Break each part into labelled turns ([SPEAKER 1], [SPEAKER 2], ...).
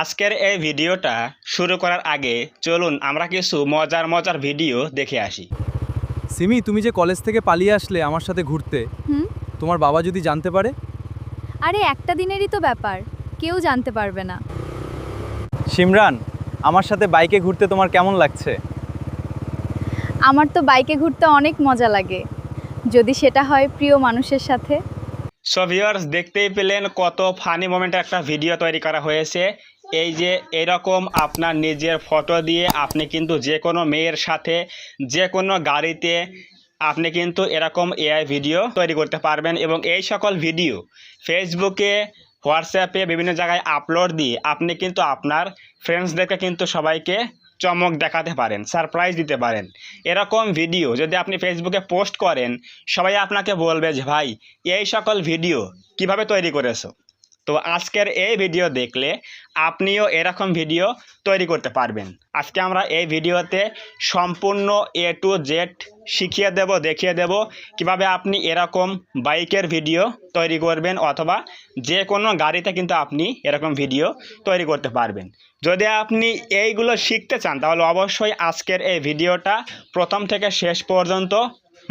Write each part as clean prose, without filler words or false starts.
[SPEAKER 1] আজকের এই ভিডিওটা শুরু করার আগে চলুন আমরা কিছু মজার মজার ভিডিও দেখে আসি।
[SPEAKER 2] সিমি, তুমি যে কলেজ থেকে পালিয়ে আসলে আমার সাথে ঘুরতে,
[SPEAKER 3] হুম।
[SPEAKER 2] তোমার বাবা যদি জানতে পারে?
[SPEAKER 3] আরে একটা দিনেরই তো ব্যাপার, কেউ জানতে পারবে না।
[SPEAKER 2] সিমরান, আমার সাথে বাইকে ঘুরতে তোমার কেমন লাগছে?
[SPEAKER 3] আমার তো বাইকে ঘুরতে অনেক মজা লাগে, যদি সেটা হয় প্রিয় মানুষের সাথে।
[SPEAKER 1] সো ভিউয়ার্স, দেখতেই পেলেন কত ফানি মোমেন্টের একটা ভিডিও তৈরি করা হয়েছে। এই যে এরকম আপনার নিজের ফটো দিয়ে আপনি কিন্তু যে কোনো মেয়ের সাথে যে কোনো গাড়িতে আপনি কিন্তু এরকম এআই ভিডিও তৈরি করতে পারবেন এবং এই সকল ভিডিও ফেসবুকে, হোয়াটসঅ্যাপে বিভিন্ন জায়গায় আপলোড দিয়ে আপনি কিন্তু আপনার ফ্রেন্ডসদেরকে কিন্তু সবাইকে চমক দেখাতে পারেন, সারপ্রাইজ দিতে পারেন। এরকম ভিডিও যদি আপনি ফেসবুকে পোস্ট করেন, সবাই আপনাকে বলবে যে ভাই এই সকল ভিডিও কিভাবে তৈরি করেছো। তো আজকের এই ভিডিও দেখলে আপনিও এরকম ভিডিও তৈরি করতে পারবেন। আজকে আমরা এই ভিডিওতে সম্পূর্ণ A to Z শিখিয়ে দেব, দেখিয়ে দেব কিভাবে আপনি এরকম বাইকের ভিডিও তৈরি করবেন অথবা যে কোনো গাড়িতে কিন্তু আপনি এরকম ভিডিও তৈরি করতে পারবেন। যদি আপনি এইগুলো শিখতে চান তাহলে অবশ্যই আজকের এই ভিডিওটা প্রথম থেকে শেষ পর্যন্ত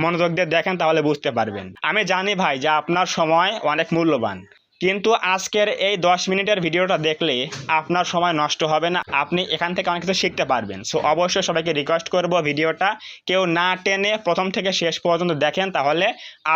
[SPEAKER 1] মনোযোগ দিয়ে দেখেন, তাহলে বুঝতে পারবেন। আমি জানি ভাই যে আপনার সময় অনেক মূল্যবান, কিন্তু আজকের এই 10 মিনিটের ভিডিওটা দেখলে আপনার সময় নষ্ট হবে না, আপনি এখান থেকে অনেক কিছু শিখতে পারবেন। সো অবশ্যই সবাইকে রিকোয়েস্ট করব ভিডিওটা কেউ না টেনে প্রথম থেকে শেষ পর্যন্ত দেখেন, তাহলে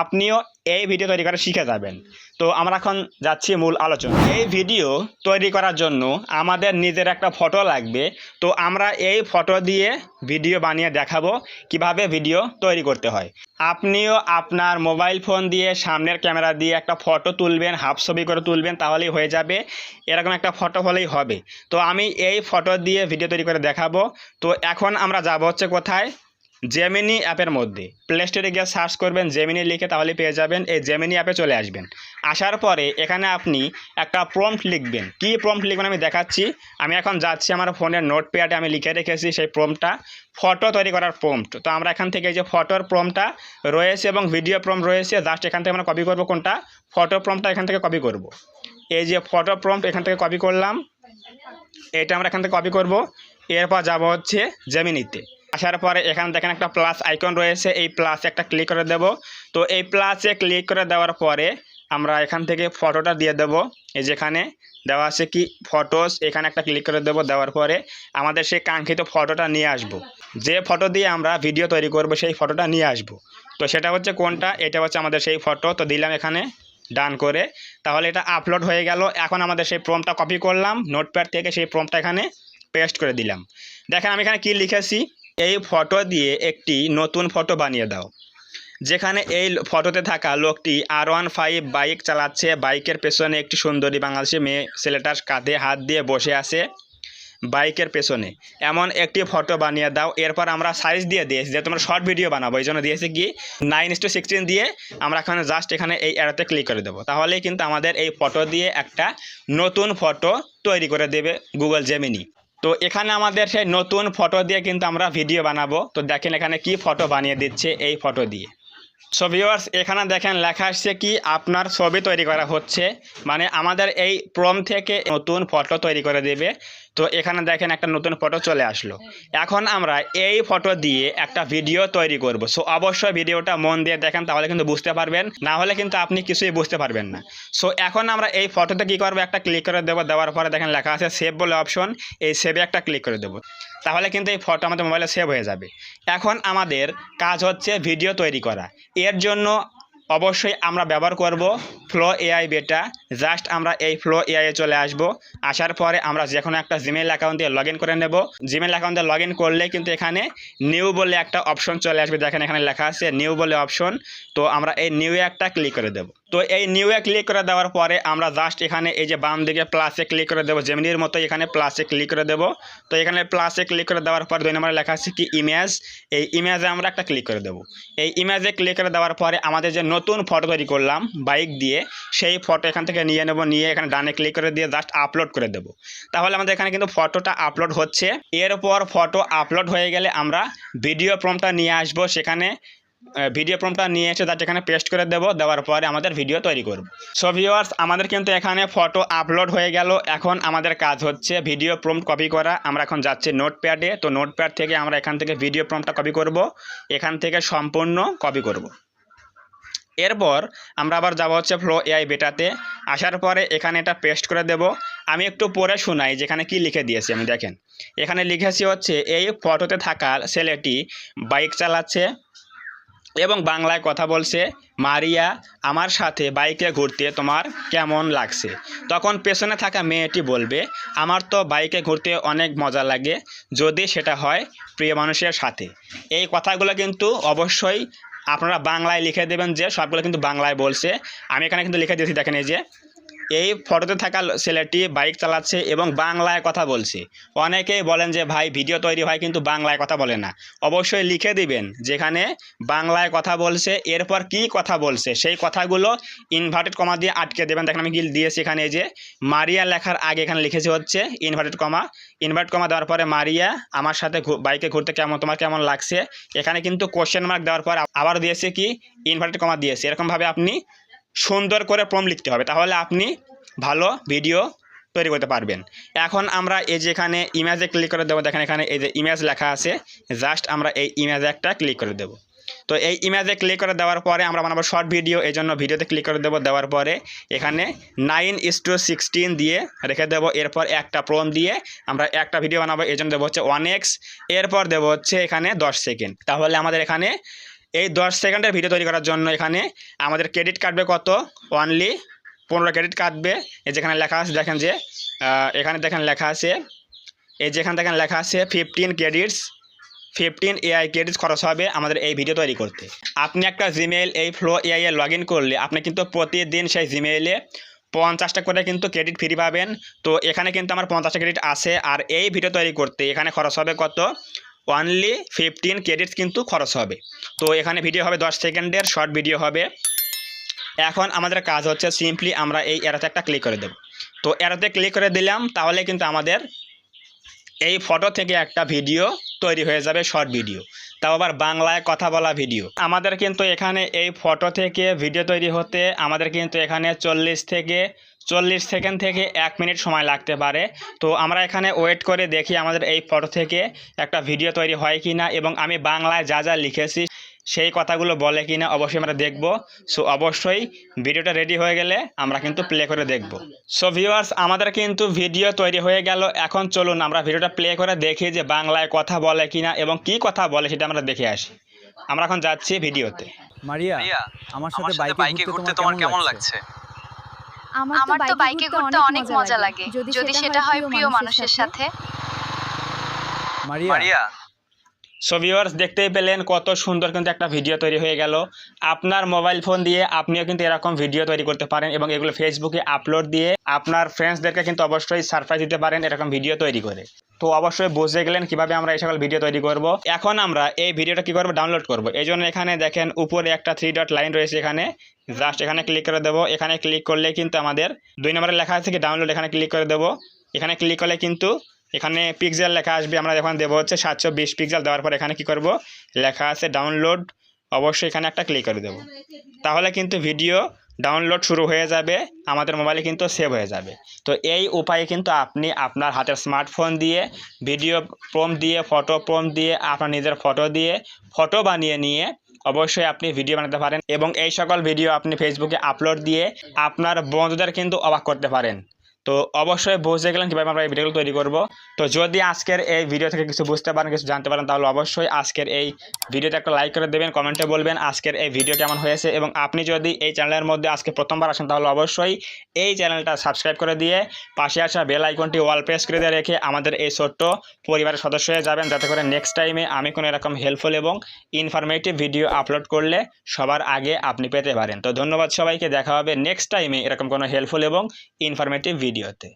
[SPEAKER 1] আপনিও এই ভিডিও তৈরি করা শিখে যাবেন। তো আমরা এখন যাচ্ছি মূল আলোচনা। এই ভিডিও তৈরি করার জন্য আমাদের নিজের একটা ফটো লাগবে। তো আমরা এই ফটো দিয়ে ভিডিও বানিয়ে দেখাবো কিভাবে ভিডিও তৈরি করতে হয়। আপনিও আপনার মোবাইল ফোন দিয়ে সামনের ক্যামেরা দিয়ে একটা ফটো তুলবেন, হাফ ছবি করে তুলবেন, তাহলেই হয়ে যাবে। এরকম একটা ফটো হলেই হবে। তো আমি এই ফটো দিয়ে ভিডিও তৈরি করে দেখাবো। তো এখন আমরা যাব হচ্ছে কোথায়, জেমিনি অ্যাপের মধ্যে। প্লে স্টোরে গিয়ে সার্চ করবেন জেমিনি লিখে, তাহলে পেয়ে যাবেন। এই জেমিনি অ্যাপে চলে আসবেন। আসার পরে এখানে আপনি একটা প্রম্পট লিখবেন। কি প্রম্পট লিখবেন আমি দেখাচ্ছি। আমি এখন যাচ্ছি আমার ফোনের নোটপ্যাডে, আমি লিখে রেখেছি সেই প্রম্পটটা, ফটো তৈরি করার প্রম্পট। তো আমরা এখান থেকে এই যে ফটোর প্রম্পটটা রয়েছে এবং ভিডিও প্রম্পট রয়েছে, জাস্ট এখান থেকে আমরা কপি করব। কোনটা? ফটো প্রম্পটটা এখান থেকে কপি করব। এই যে ফটো প্রম্পট এখান থেকে কপি করলাম, এটা আমরা এখান থেকে কপি করব। এরপর যাব হচ্ছে জেমিনিতে। আসার পরে এখানে দেখেন একটা প্লাস আইকন রয়েছে, এই প্লাসে একটা ক্লিক করে দেব। তো এই প্লাসে ক্লিক করে দেওয়ার পরে আমরা এখান থেকে ফটোটা দিয়ে দেব। এই যেখানে দেওয়া আছে কি ফটোস, এখানে একটা ক্লিক করে দেব। দেওয়ার পরে আমাদের সেই কাঙ্ক্ষিত ফটোটা নিয়ে আসব। যে ফটো দিয়ে আমরা ভিডিও তৈরি করব সেই ফটোটা নিয়ে আসব। তো সেটা হচ্ছে কোনটা, এটা হচ্ছে আমাদের সেই ফটো। তো দিলাম এখানে ডান করে, তাহলে এটা আপলোড হয়ে গেল। এখন আমাদের সেই প্রম্পটটা কপি করলাম নোটপ্যাড থেকে, সেই প্রম্পটটা এখানে পেস্ট করে দিলাম। দেখেন আমি এখানে কি লিখেছি, এই ফটো দিয়ে একটি নতুন ফটো বানিয়ে দাও। যেখানে এই ফটোতে থাকা লোকটি R15 বাইক চালাচ্ছে, বাইকের পেছনে একটি সুন্দরী বাংলাদেশি মেয়ে ছেলেটার কাঁধে হাত দিয়ে বসে আছে বাইকের পেছনে, এমন একটি ফটো বানিয়ে দাও। এরপর আমরা সাইজ দিয়ে দিয়েছি যে তোমরা শর্ট ভিডিও বানাবো, এই জন্য দিয়েছি কি 9:16 দিয়ে। আমরা এখানে জাস্ট এখানে এই অ্যারোতে ক্লিক করে দেবো, তাহলেই কিন্তু আমাদের এই ফটো দিয়ে একটা নতুন ফটো তৈরি করে দেবে গুগল জেমিনি। তো এখানে আমাদের সেই নতুন ফটো দিয়ে কিন্তু আমরা ভিডিও বানাবো। তো দেখেন এখানে কি ফটো বানিয়ে দিচ্ছে এই ফটো দিয়ে। সো ভিউয়ার্স, এখানে দেখেন লেখা আসছে কি আপনার ছবি তৈরি করা হচ্ছে, মানে আমাদের এই প্রম্পট থেকে নতুন ফটো তৈরি করে দেবে। তো এখানে দেখেন একটা নতুন ফটো চলে আসলো। এখন আমরা এই ফটো দিয়ে একটা ভিডিও তৈরি করব। সো অবশ্যই ভিডিওটা মন দিয়ে দেখেন, তাহলে কিন্তু বুঝতে পারবেন, না হলে কিন্তু আপনি কিছুই বুঝতে পারবেন না। সো এখন আমরা এই ফটোতে কী করবো, একটা ক্লিক করে দেবো। দেওয়ার পরে দেখেন লেখা আছে সেভ বলে অপশন, এই সেভে একটা ক্লিক করে দেবো, তাহলে কিন্তু এই ফটো আমাদের মোবাইলে সেভ হয়ে যাবে। এখন আমাদের কাজ হচ্ছে ভিডিও তৈরি করা। এর জন্য অবশ্যই আমরা ব্যবহার করব ফ্লো এআই বেটা। জাস্ট আমরা এই ফ্লো এআই চলে আসব। আসার পরে আমরা যে কোনো একটা জিমেইল অ্যাকাউন্ট দিয়ে লগ ইন করে নেব। জিমেইল অ্যাকাউন্ট দিয়ে লগ ইন করলে কিন্তু এখানে নিউ বলে একটা অপশন চলে আসবে। দেখেন এখানে লেখা আছে নিউ বলে অপশন। তো আমরা এই নিউয়ে একটা ক্লিক করে দেব। তো এই নিউয়ে ক্লিক করে দেওয়ার পরে আমরা জাস্ট এখানে এই যে বাম দিকে প্লাসে ক্লিক করে দেবো, জেমিনির মতো এখানে প্লাসে ক্লিক করে দেব। তো এখানে প্লাসে ক্লিক করে দেওয়ার পর 2 নম্বরে লেখা আছে কি ইমেজ, এই ইমেজে আমরা একটা ক্লিক করে দেব। এই ইমেজে ক্লিক করে দেওয়ার পরে আমাদের যে নতুন ফটো তৈরি করলাম বাইক দিয়ে, সেই ফটো এখান থেকে নিয়ে নেব। নিয়ে এখানে ডানে ক্লিক করে দিয়ে জাস্ট আপলোড করে দেব। তাহলে আমাদের এখানে কিন্তু ফটোটা আপলোড হচ্ছে। এরপর ফটো আপলোড হয়ে গেলে আমরা ভিডিও প্রম্পটটা নিয়ে আসব। সেখানে ভিডিও প্রম্পটটা নিয়ে এসে তার এখানে পেস্ট করে দেওয়ার পরে আমাদের ভিডিও তৈরি করব। সো ভিউয়ার্স, আমাদের কিন্তু এখানে ফটো আপলোড হয়ে গেল। এখন আমাদের কাজ হচ্ছে ভিডিও প্রম্পট কপি করা। আমরা এখন যাচ্ছি নোটপ্যাডে। তো নোটপ্যাড থেকে আমরা এখান থেকে ভিডিও প্রম্পটটা কপি করব, এখান থেকে সম্পূর্ণ কপি করব। এরপর আমরা আবার যাব হচ্ছে ফ্লো এআই বেটাতে। আসার পরে এখানে এটা পেস্ট করে দেব। আমি একটু পড়ে শোনাই যেখানে কি লিখে দিয়েছি। আমি দেখেন এখানে লিখেছি হচ্ছে, এই ফটোতে থাকা ছেলেটি বাইক চালাচ্ছে এবং বাংলায় কথা বলছে। মারিয়া, আমার সাথে বাইকে ঘুরতে তোমার কেমন লাগছে? তখন পেছনে থাকা মেয়েটি বলবে, আমার তো বাইকে ঘুরতে অনেক মজা লাগে, যদি সেটা হয় প্রিয় মানুষের সাথে। এই কথাগুলো কিন্তু অবশ্যই আপনারা বাংলায় লিখে দেবেন, যে সবগুলো কিন্তু বাংলায় বলছে। আমি এখানে কিন্তু লিখে দিয়েছি, দেখেন এই যে এই ফটোতে থাকা ছেলেটি বাইক চালাচ্ছে এবং বাংলায় কথা বলছে। অনেকেই বলেন যে ভাই ভিডিও তৈরি হয় কিন্তু বাংলায় কথা বলে না। অবশ্যই লিখে দিবেন যেখানে বাংলায় কথা বলছে, এরপর কি কথা বলছে সেই কথাগুলো ইনভার্টেড কমা দিয়ে আটকে দেবেন। দেখেন আমি কি দিয়েছি এখানে, এই যে মারিয়া লেখার আগে এখানে লিখেছি হচ্ছে ইনভার্টেড কমা দেওয়ার পরে মারিয়া, আমার সাথে বাইকে ঘুরতে তোমার কেমন লাগছে। এখানে কিন্তু কোশ্চেন মার্ক দেওয়ার পর আবার দিয়েছে কি ইনভার্টেড কমা দিয়েছে। এরকমভাবে আপনি সুন্দর করে প্রম্পট লিখতে হবে, তাহলে আপনি ভালো ভিডিও তৈরি করতে পারবেন। এখন আমরা এই যে এখানে ইমেজে ক্লিক করে দেবো। দেখেন এখানে এই যে ইমেজ লেখা আছে, জাস্ট আমরা এই ইমেজে একটা ক্লিক করে দেবো। তো এই ইমেজে ক্লিক করে দেওয়ার পরে আমরা বানাবো শর্ট ভিডিও, এই জন্য ভিডিওতে ক্লিক করে দেবো। দেওয়ার পরে এখানে 9:16 দিয়ে রেখে দেবো। এরপর একটা প্রম্পট দিয়ে আমরা একটা ভিডিও বানাবো, এই জন্য দেবো হচ্ছে 1x। এরপর দেবো হচ্ছে এখানে 10 সেকেন্ড। তাহলে আমাদের এখানে এই 10 সেকেন্ডের ভিডিও তৈরি করার জন্য এখানে আমাদের ক্রেডিট কাটবে কত? অনলি 15 ক্রেডিট কাটবে। এই যেখানে লেখা আছে, দেখেন যে এখানে দেখেন লেখা আছে, এই যেখানে দেখেন লেখা আছে 15 এআই ক্রেডিটস খরচ হবে আমাদের এই ভিডিও তৈরি করতে। আপনি একটা জিমেইল এই flow AI A log in করলে আপনি কিন্তু প্রতিদিন সেই জিমেইলে 50টা করে কিন্তু ক্রেডিট ফ্রি পাবেন। তো এখানে কিন্তু আমার 50টা ক্রেডিট আছে। আর এই ভিডিও তৈরি করতে এখানে খরচ হবে কত? অনলি 15 ক্রেডিটস কিন্তু খরচ হবে। তো এখানে ভিডিও হবে 10 সেকেন্ডের, শর্ট ভিডিও হবে। এখন আমাদের কাজ হচ্ছে সিম্পলি আমরা এই অ্যারোতে একটা ক্লিক করে দেব। তো অ্যারোতে ক্লিক করে দিলাম, তাহলে কিন্তু আমাদের এই ফটো থেকে একটা ভিডিও তৈরি হয়ে যাবে, শর্ট ভিডিও, তাও আবার বাংলায় কথা বলা ভিডিও। আমাদের কিন্তু এখানে এই ফটো থেকে ভিডিও তৈরি হতে আমাদের কিন্তু এখানে 40 সেকেন্ড থেকে 1 মিনিট সময় লাগতে পারে। তো আমরা এখানে ওয়েট করে দেখি আমাদের এই ফটো থেকে একটা ভিডিও তৈরি হয় কি না, এবং আমি বাংলায় যা যা লিখেছি সেই কথাগুলো বলে কি না অবশ্যই আমরা দেখব। সো অবশ্যই ভিডিওটা রেডি হয়ে গেলে আমরা কিন্তু প্লে করে দেখব। সো ভিউয়ার্স, আমাদের কিন্তু ভিডিও তৈরি হয়ে গেল। এখন চলুন আমরা ভিডিওটা প্লে করে দেখি যে বাংলায় কথা বলে কি না এবং কি কথা বলে সেটা আমরা দেখে আসি। আমরা এখন যাচ্ছি ভিডিওতে।
[SPEAKER 2] মারিয়া, আমার সাথে বাইকে ঘুরতে তোমার কেমন লাগছে?
[SPEAKER 3] আমার তো বাইকে ঘুরতে অনেক মজা লাগে, যদি সেটা হয় প্রিয় মানুষের সাথে।
[SPEAKER 2] মারিয়া,
[SPEAKER 1] সো ভিউয়ার্স, দেখতেই পেলেন কত সুন্দর কিন্তু একটা ভিডিও তৈরি হয়ে গেল। আপনার মোবাইল ফোন দিয়ে আপনিও কিন্তু এরকম ভিডিও তৈরি করতে পারেন এবং এগুলো ফেসবুকে আপলোড দিয়ে আপনার ফ্রেন্ডসদেরকে কিন্তু অবশ্যই সারপ্রাইজ দিতে পারেন এরকম ভিডিও তৈরি করে। তো অবশ্যই বুঝে গেলেন কিভাবে আমরা এই সকল ভিডিও তৈরি করব। এখন আমরা এই ভিডিওটা কি করব? ডাউনলোড করব। এই জন্য এখানে দেখেন উপরে একটা 3 ডট লাইন রয়েছে, এখানে জাস্ট এখানে ক্লিক করে দেবো। এখানে ক্লিক করলে কিন্তু আমাদের 2 নম্বরে লেখা আছে কি ডাউনলোড, এখানে ক্লিক করে দেবো। এখানে ক্লিক করলে কিন্তু এখানে পিক্সেল লেখা আসবে, আমরা এখন দেবো হচ্ছে 720 পিক্সেল। দেওয়ার পর এখানে কি করব? লেখা আছে ডাউনলোড, অবশ্যই এখানে একটা ক্লিক করে দেবো। তাহলে কিন্তু ভিডিও ডাউনলোড শুরু হয়ে যাবে, আমাদের মোবাইলে কিন্তু সেভ হয়ে যাবে। তো এই উপায়ে কিন্তু আপনি আপনার হাতের স্মার্টফোন দিয়ে ভিডিও প্রম্পট দিয়ে, ফটো প্রম্পট দিয়ে, আপনার নিজের ফটো দিয়ে ফটো বানিয়ে নিয়ে অবশ্যই আপনি ভিডিও বানাতে পারেন এবং এই সকল ভিডিও আপনি ফেসবুকে আপলোড দিয়ে আপনার বন্ধুদের কিন্তু অবাক করতে পারেন। তো অবশ্যই বুঝে গেলেন কীভাবে আমরা এই ভিডিওগুলো তৈরি করব। তো যদি আজকের এই ভিডিও থেকে কিছু বুঝতে পারেন, কিছু জানতে পারেন, তাহলে অবশ্যই আজকের এই ভিডিওতে একটা লাইক করে দেবেন, কমেন্টে বলবেন আজকের এই ভিডিও কেমন হয়েছে। এবং আপনি যদি এই চ্যানেলের মধ্যে আজকে প্রথমবার আসেন তাহলে অবশ্যই এই চ্যানেলটা সাবস্ক্রাইব করে দিয়ে পাশে আসা বেল আইকনটি অল প্রেস করে দিয়ে রেখে আমাদের এই ছোট্ট পরিবারের সদস্য হয়ে যাবেন, যাতে করে নেক্সট টাইমে আমি কোনো এরকম হেল্পফুল এবং ইনফরমেটিভ ভিডিও আপলোড করলে সবার আগে আপনি পেতে পারেন। তো ধন্যবাদ সবাইকে, দেখা হবে নেক্সট টাইমে এরকম কোনো হেল্পফুল এবং ইনফরমেটিভ ভিডিওতে।